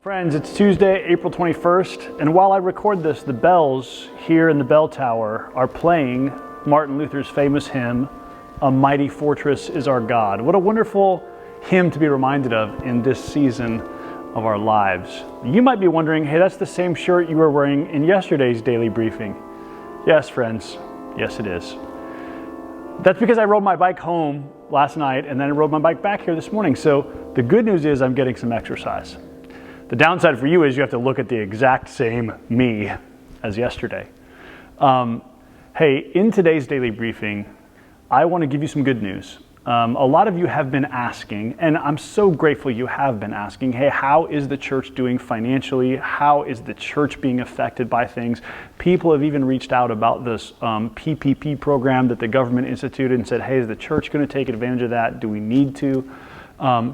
Friends, it's Tuesday, April 21st, and while I record this, the bells here in the bell tower are playing Martin Luther's famous hymn, "A Mighty Fortress is Our God." What a wonderful hymn to be reminded of in this season of our lives. You might be wondering, hey, that's the same shirt you were wearing in yesterday's daily briefing. Yes, friends, yes it is. That's because I rode my bike home last night and then I rode my bike back here this morning. So the good news is I'm getting some exercise. The downside for you is you have to look at the exact same me as yesterday. Hey, in today's daily briefing, I want to give you some good news. A lot of you have been asking, and I'm so grateful you have been asking, hey, how is the church doing financially? How is the church being affected by things? People have even reached out about this PPP program that the government instituted and said, hey, is the church going to take advantage of that? Do we need to?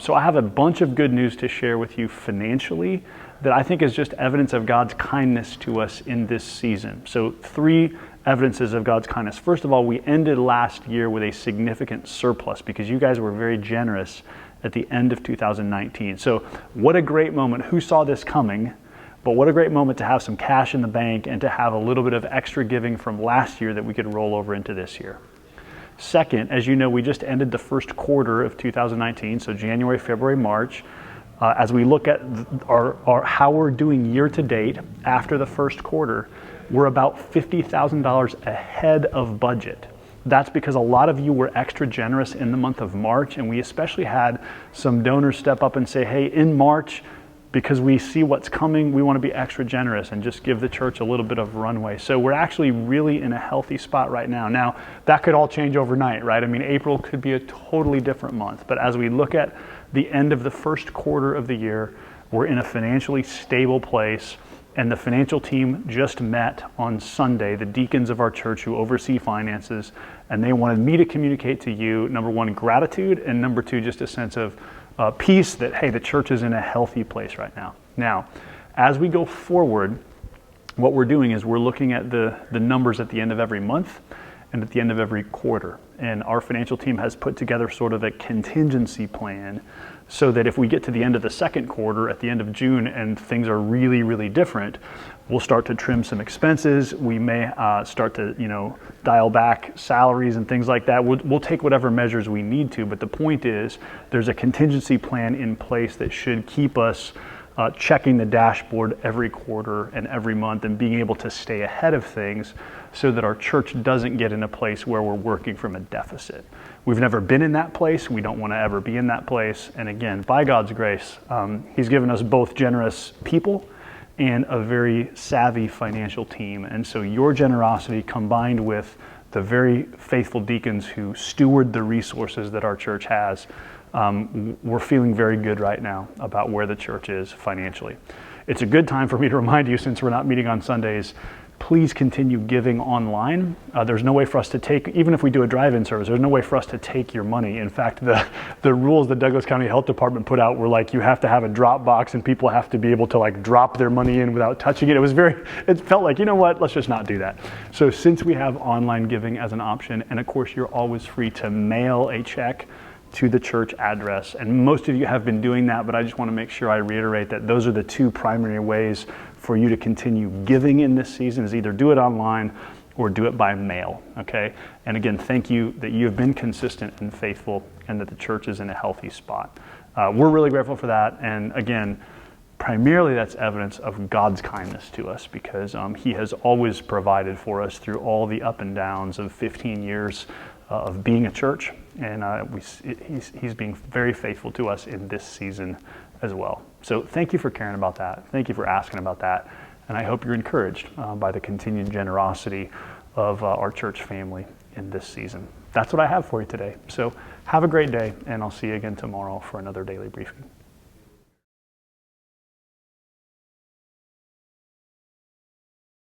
So I have a bunch of good news to share with you financially that I think is just evidence of God's kindness to us in this season. So 3 evidences of God's kindness. First of all, we ended last year with a significant surplus because you guys were very generous at the end of 2019. So what a great moment. Who saw this coming? But what a great moment to have some cash in the bank and to have a little bit of extra giving from last year that we could roll over into this year. Second, as you know, we just ended the first quarter of 2019, so January, February, March. As we look at how we're doing year to date after the first quarter, we're about $50,000 ahead of budget. That's because a lot of you were extra generous in the month of March, and we especially had some donors step up and say, hey, in March, because we see what's coming, we want to be extra generous and just give the church a little bit of runway. So we're actually really in a healthy spot right now. Now, that could all change overnight, right? I mean, April could be a totally different month. But as we look at the end of the first quarter of the year, we're in a financially stable place. And the financial team just met on Sunday, the deacons of our church who oversee finances, and they wanted me to communicate to you, number 1, gratitude, and number 2, just a sense of peace that, hey, the church is in a healthy place right now. Now, as we go forward, what we're doing is we're looking at the numbers at the end of every month and at the end of every quarter. And our financial team has put together sort of a contingency plan so that if we get to the end of the second quarter at the end of June and things are really, really different, we'll start to trim some expenses. We may start to, dial back salaries and things like that. We'll take whatever measures we need to, but the point is there's a contingency plan in place that should keep us checking the dashboard every quarter and every month and being able to stay ahead of things so that our church doesn't get in a place where we're working from a deficit. We've never been in that place. We don't want to ever be in that place. And again, by God's grace, He's given us both generous people and a very savvy financial team. And so your generosity combined with the very faithful deacons who steward the resources that our church has, we're feeling very good right now about where the church is financially. It's a good time for me to remind you, since we're not meeting on Sundays, please continue giving online. There's no way for us to take, even if we do a drive-in service, there's no way for us to take your money. In fact, the rules the Douglas County Health Department put out were like, you have to have a drop box and people have to be able to drop their money in without touching it. It felt like, you know what, let's just not do that. So since we have online giving as an option, and of course you're always free to mail a check to the church address. And most of you have been doing that, but I just want to make sure I reiterate that those are the 2 primary ways for you to continue giving in this season, is either do it online or do it by mail, okay? And again, thank you that you have been consistent and faithful and that the church is in a healthy spot. We're really grateful for that. And again, primarily that's evidence of God's kindness to us because He has always provided for us through all the up and downs of 15 years of being a church. And He's being very faithful to us in this season as well. So thank you for caring about that. Thank you for asking about that. And I hope you're encouraged by the continued generosity of our church family in this season. That's what I have for you today. So have a great day, and I'll see you again tomorrow for another daily briefing.